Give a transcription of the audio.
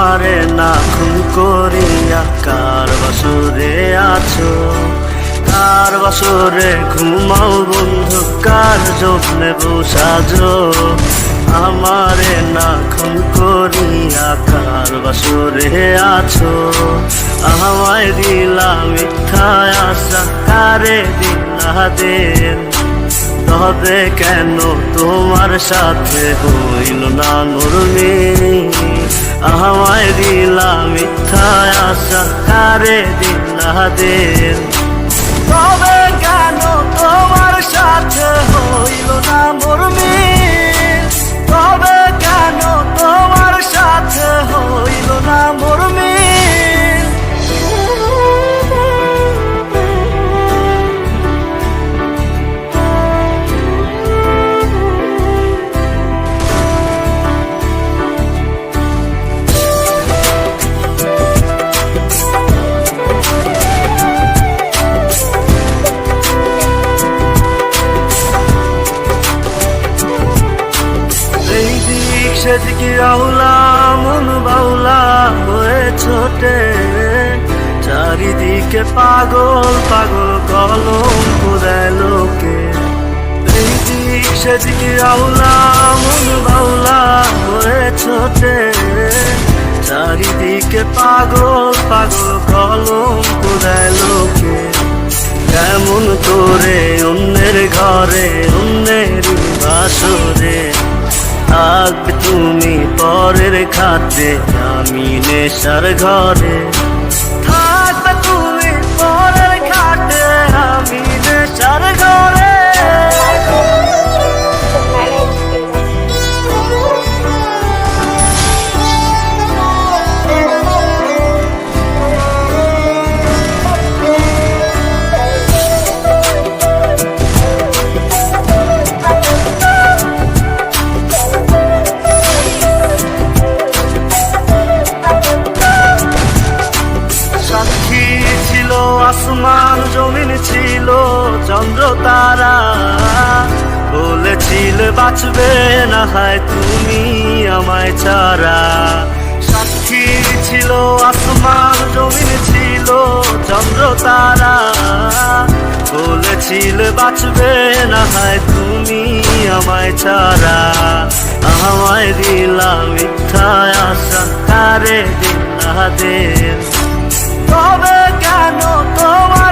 আমারে না খুন করিয়া কার বাসরে আছো, কার বাসরে ঘুমাও বন্ধু, কার যত্নে বসাজো। আমারে না খুন করিয়া কার বাসরে আছো, আমায় দিলা মিথ্যা আশা, কারে দিলা দিন। তবে কেন তোমার সাথে হইল না নরমি, আমায় দিলা মিথ্যা আশা, কারে দিলা দিন। তবে কেন তোমার সাথে হইল না নরমি, তবে কেন তোমার সাথে হইল না নরমি। সেদিকে আউলা মন বাউলা হয়ে ছোটে, চারিদিকে পাগল পাগল কলঙ্ক দেয় লোকে। এই দিক সেদিকে আউলা মন বাউলা হয়ে ছোটে, চারিদিকে পাগল পাগল কলঙ্ক দেয় লোকে। কেমন করে অন্যের ঘরে অন্যের বাসরে থাকবে তুমি পরের খাতে, আমি নেশার ঘরে। থাকবে তুমি পরের খাতে, আমি নেশার ঘরে। আসমান জমিন ছিল চন্দ্র তারা, বলেছিলে বাঁচবে না হয় তুমি আমায় ছাড়া। সাক্ষী ছিল আসমান জমিন ছিল চন্দ্র তারা, বলেছিলে বাঁচবে না হয় তুমি আমায় ছাড়া। আমায় দিলা মিথ্যা আশা, কারে দিলা দিন। তবে কেন তোমার